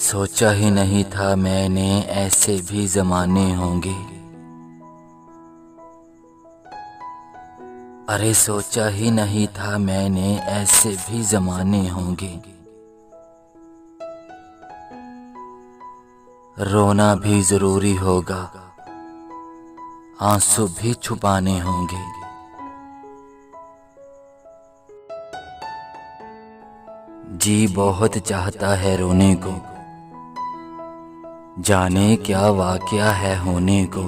सोचा ही नहीं था मैंने ऐसे भी ज़माने होंगे। अरे सोचा ही नहीं था मैंने ऐसे भी ज़माने होंगे। रोना भी ज़रूरी होगा, आंसू भी छुपाने होंगे। जी बहुत चाहता है रोने को, जाने क्या वाक़या है होने को।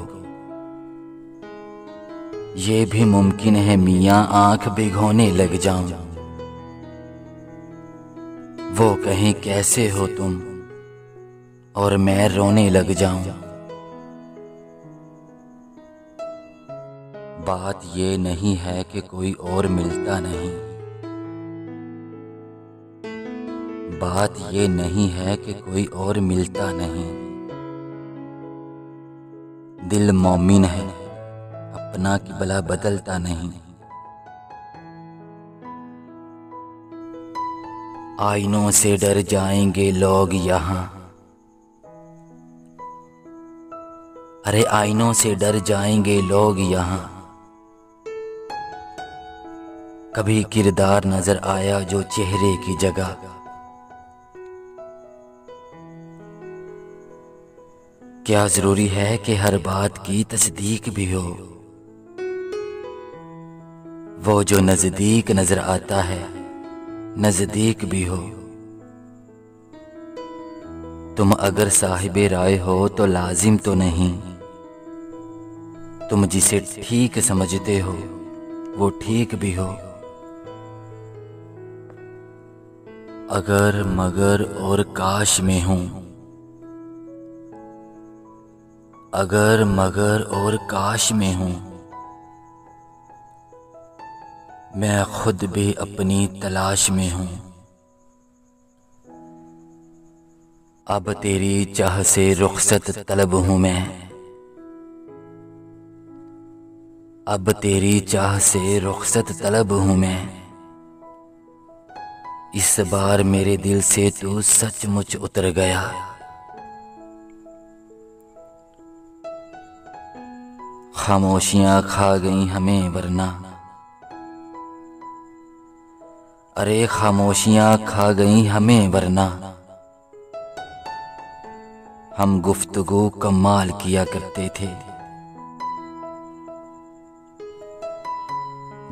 ये भी मुमकिन है मियाँ आँख भिगोने लग जाऊं। वो कहें कैसे हो तुम और मैं रोने लग जाऊं। बात ये नहीं है कि कोई और मिलता नहीं, बात ये नहीं है कि कोई और मिलता नहीं। दिल मोमिन है, अपना किबला बदलता नहीं। आईनों से डर जाएंगे लोग यहाँ, अरे आईनों से डर जाएंगे लोग यहाँ। कभी किरदार नजर आया जो चेहरे की जगह। क्या जरूरी है कि हर बात की तस्दीक भी हो। वो जो नजदीक नजर आता है नजदीक भी हो। तुम अगर साहिबे राय हो तो लाजिम तो नहीं, तुम जिसे ठीक समझते हो वो ठीक भी हो। अगर मगर और काश में हूं, अगर मगर और काश में हूं। मैं खुद भी अपनी तलाश में हूं। अब तेरी चाह से रुखसत तलब हूं मैं, अब तेरी चाह से रुखसत तलब हूं मैं। इस बार मेरे दिल से तू सचमुच उतर गया। खामोशियां खा गई हमें वरना, अरे खामोशियां खा गई हमें वरना। हम गुफ्तगू कमाल किया करते थे,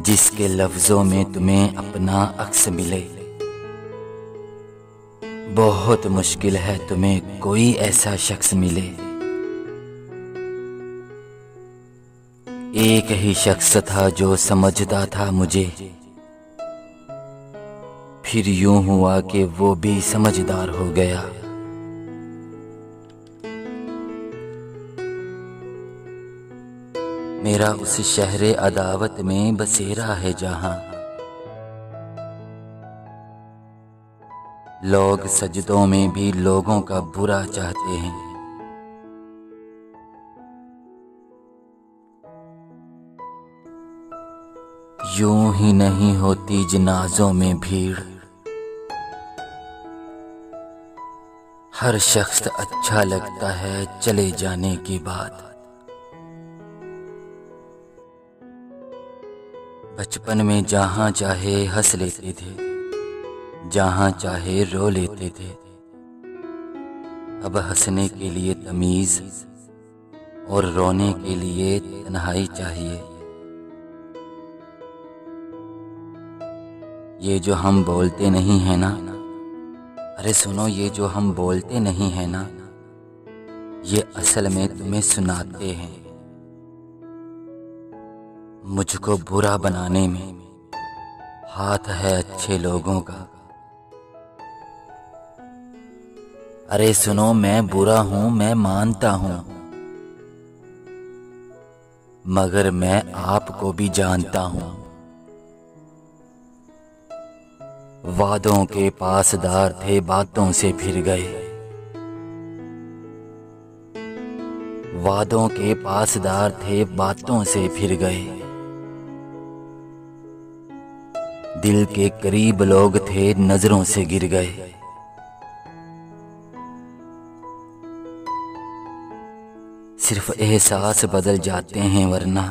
जिसके लफ्जों में तुम्हें अपना अक्स मिले। बहुत मुश्किल है तुम्हें कोई ऐसा शख्स मिले। एक ही शख्स था जो समझता था मुझे, फिर यूं हुआ कि वो भी समझदार हो गया। मेरा उस शहरे अदावत में बसेरा है जहां लोग सजदों में भी लोगों का बुरा चाहते हैं। यूं ही नहीं होती जनाजों में भीड़, हर शख्स अच्छा लगता है चले जाने के बाद। बचपन में जहां चाहे हंस लेते थे, जहां चाहे रो लेते थे। अब हंसने के लिए तमीज और रोने के लिए तन्हाई चाहिए। ये जो हम बोलते नहीं है ना, अरे सुनो, ये जो हम बोलते नहीं है ना, ये असल में तुम्हें सुनाते हैं। मुझको बुरा बनाने में हाथ है अच्छे लोगों का। अरे सुनो, मैं बुरा हूं, मैं मानता हूं, मगर मैं आपको भी जानता हूं। वादों के पासदार थे, बातों से फिर गए। वादों के पासदार थे, बातों से फिर गए। दिल के करीब लोग थे, नजरों से गिर गए। सिर्फ एहसास बदल जाते हैं वरना,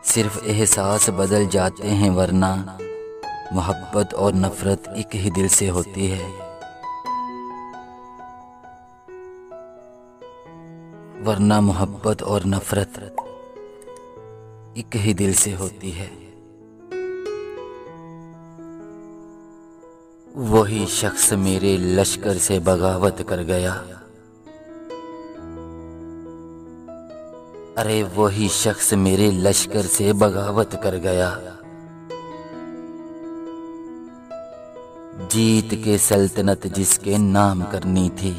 सिर्फ एहसास बदल जाते हैं वरना मोहब्बत और नफरत एक ही दिल से होती है। वरना मोहब्बत और नफरत एक ही दिल से होती है। वही शख्स मेरे लश्कर से बगावत कर गया, अरे वही शख्स मेरे लश्कर से बगावत कर गया। जीत के सल्तनत जिसके नाम करनी थी,